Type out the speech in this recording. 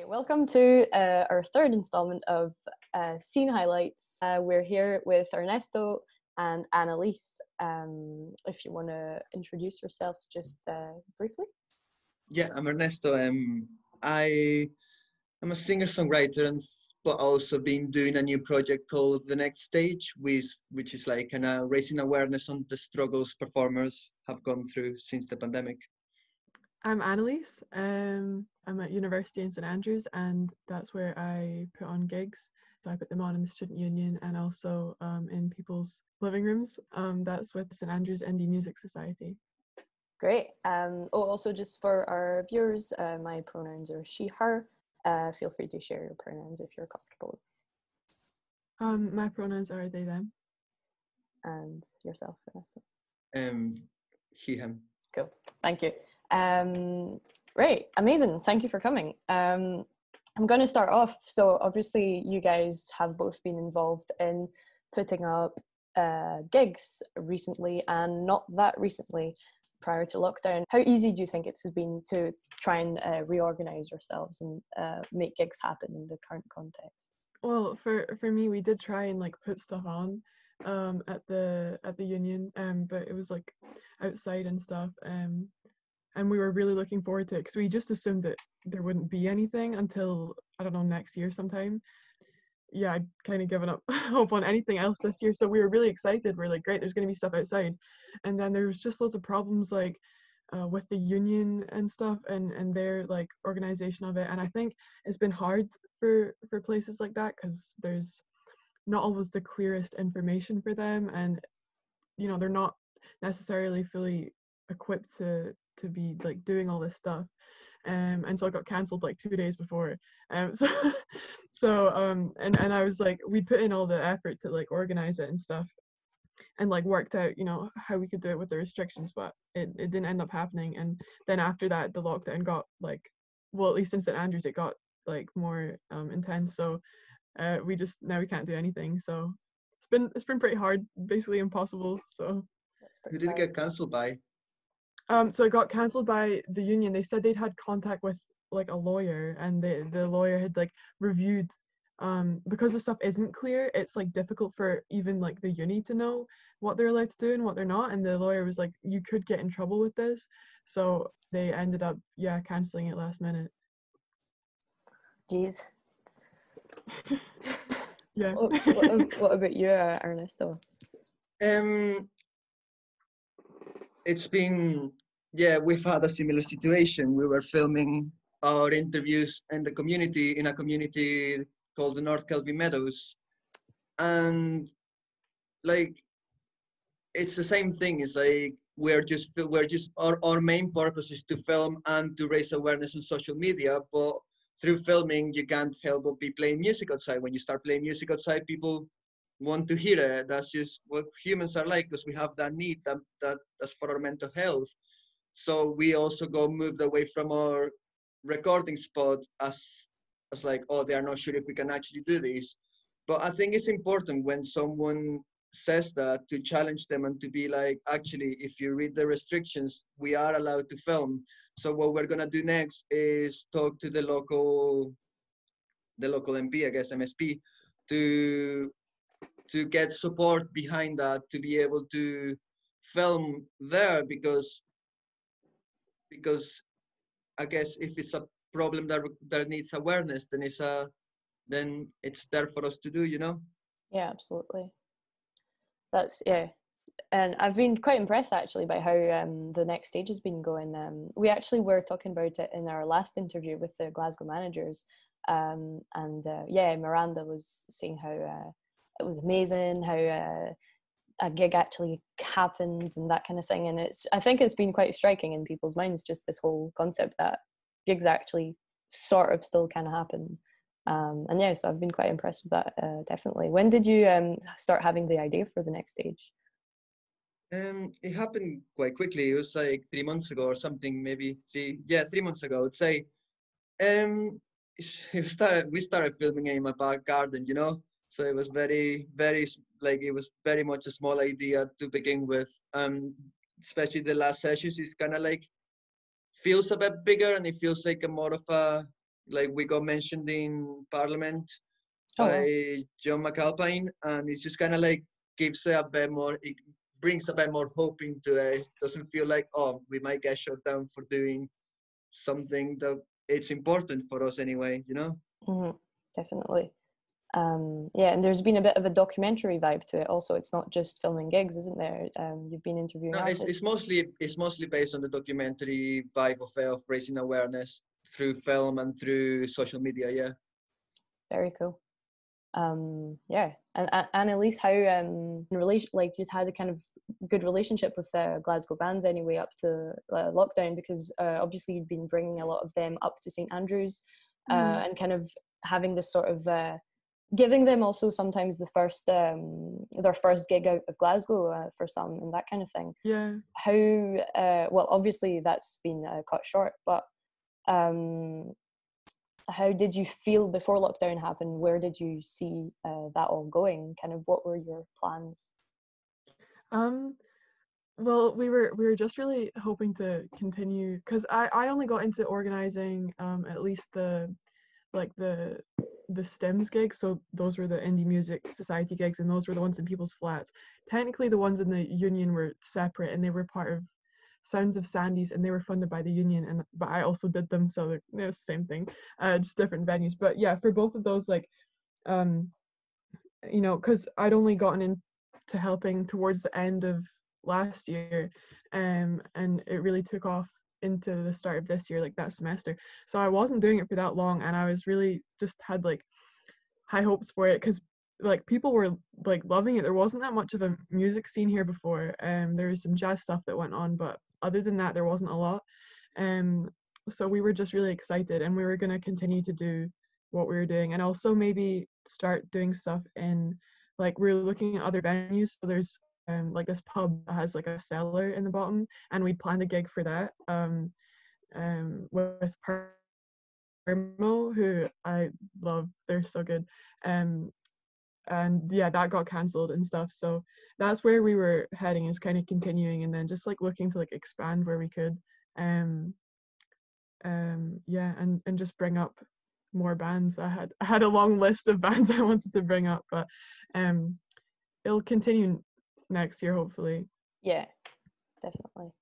Hi, welcome to our third installment of Scene Highlights. We're here with Ernesto and Annaliese. If you want to introduce yourselves just briefly. Yeah, I'm Ernesto. I am a singer-songwriter, but also been doing a new project called The Next Stage, which is like raising awareness on the struggles performers have gone through since the pandemic. I'm Annaliese. I'm at university in St Andrews, and that's where I put on gigs. So I put them on in the student union and also in people's living rooms. That's with St Andrews Indie Music Society. Great. Also just for our viewers, my pronouns are she, her. Feel free to share your pronouns if you're comfortable. My pronouns are they, them. And yourself, Vanessa? He, him. Cool. Thank you. Right, amazing. Thank you for coming. I'm going to start off. So obviously you guys have both been involved in putting up gigs recently and not that recently prior to lockdown. How easy do you think it's been to try and reorganize yourselves and make gigs happen in the current context? Well, for me, we did try and like put stuff on at the union, but it was like outside and stuff. And we were really looking forward to it because we just assumed that there wouldn't be anything until, I don't know, next year sometime. Yeah, I'd kind of given up hope on anything else this year. So we were really excited. We're like, great, there's going to be stuff outside. And then there was just loads of problems like with the union and stuff and their like organization of it. And I think it's been hard for places like that because there's not always the clearest information for them. And, you know, they're not necessarily fully equipped to be like doing all this stuff, and so I got cancelled like 2 days before. And I was like, we put in all the effort to like organize it and stuff, and like worked out, you know, how we could do it with the restrictions, but it didn't end up happening. And then after that, the lockdown got like, well, at least in St Andrews, it got like more intense. So we can't do anything. So it's been pretty hard, basically impossible. So Who did it get cancelled by? So it got cancelled by the union. They said they'd had contact with like a lawyer, and the lawyer had like reviewed, because the stuff isn't clear, it's like difficult for even like the uni to know what they're allowed to do and what they're not. And the lawyer was like, you could get in trouble with this. So they ended up, cancelling it last minute. Jeez. Yeah. What about you, Ernesto? It's been, we've had a similar situation. We were filming our interviews in a community called the North Kelvin Meadows. And like, it's the same thing. It's like, our main purpose is to film and to raise awareness on social media, but through filming, you can't help but be playing music outside. When you start playing music outside, people want to hear it. That's just what humans are like, because we have that need that's for our mental health. So we also moved away from our recording spot as like, oh, they are not sure if we can actually do this. But I think it's important when someone says that to challenge them and to be like, actually, if you read the restrictions, we are allowed to film. So what we're gonna do next is talk to the local MP, I guess, MSP, to get support behind that, to be able to film there, because I guess if it's a problem that needs awareness, then it's there for us to do, you know? Yeah, absolutely. And I've been quite impressed actually by how the next stage has been going. We actually were talking about it in our last interview with the Glasgow managers, and Miranda was saying how it was amazing how a gig actually happened and that kind of thing. And I think it's been quite striking in people's minds, just this whole concept that gigs actually sort of still kind of happen. So I've been quite impressed with that, definitely. When did you start having the idea for the next stage? It happened quite quickly. It was like 3 months ago or something, maybe 3 months ago, I would say. We started filming in my back garden, you know? So it was very, very, like, it was very much a small idea to begin with. Especially the last sessions, it's kind of like, feels a bit bigger, and it feels like a more of a, like we got mentioned in Parliament Oh, by wow. John McAlpine, and it's just kind of like gives a bit more. It brings a bit more hope into it. It doesn't feel like, oh, we might get shut down for doing something that it's important for us anyway. You know? Definitely. Yeah, and there's been a bit of a documentary vibe to it also. It's not just filming gigs, isn't there? You've been interviewing No, artists. it's mostly based on the documentary vibe of raising awareness through film and through social media. Yeah. Very cool. Yeah, and Annaliese, how in relation, like you'd had a kind of good relationship with Glasgow bands anyway up to lockdown, because obviously you'd been bringing a lot of them up to St Andrews, and kind of having this sort of giving them also sometimes the first their first gig out of Glasgow for some, and that kind of thing. Yeah. How well, obviously that's been cut short, but how did you feel before lockdown happened? Where did you see that all going? Kind of what were your plans? Well, we were just really hoping to continue, because I only got into organizing at least the STEMS gigs. So those were the Indie Music Society gigs, and those were the ones in people's flats. Technically the ones in the union were separate, and they were part of Sounds of Sandy's, and they were funded by the union, but I also did them, so they're the same thing, just different venues. But yeah, for both of those, like because I'd only gotten into helping towards the end of last year, and it really took off into the start of this year, like that semester. So I wasn't doing it for that long, and I was really just had like high hopes for it, because like people were like loving it. There wasn't that much of a music scene here before. There was some jazz stuff that went on, but other than that there wasn't a lot. So we were just really excited, and we were going to continue to do what we were doing, and also maybe start doing stuff in, like, we're looking at other venues. So there's like this pub that has like a cellar in the bottom, and we planned a gig for that with Permo, who I love. They're so good. And yeah, that got cancelled and stuff. So that's where we were heading, is kind of continuing, and then just like looking to like expand where we could. Yeah, and just bring up more bands. I had a long list of bands I wanted to bring up, but it'll continue next year, hopefully. Yeah, definitely.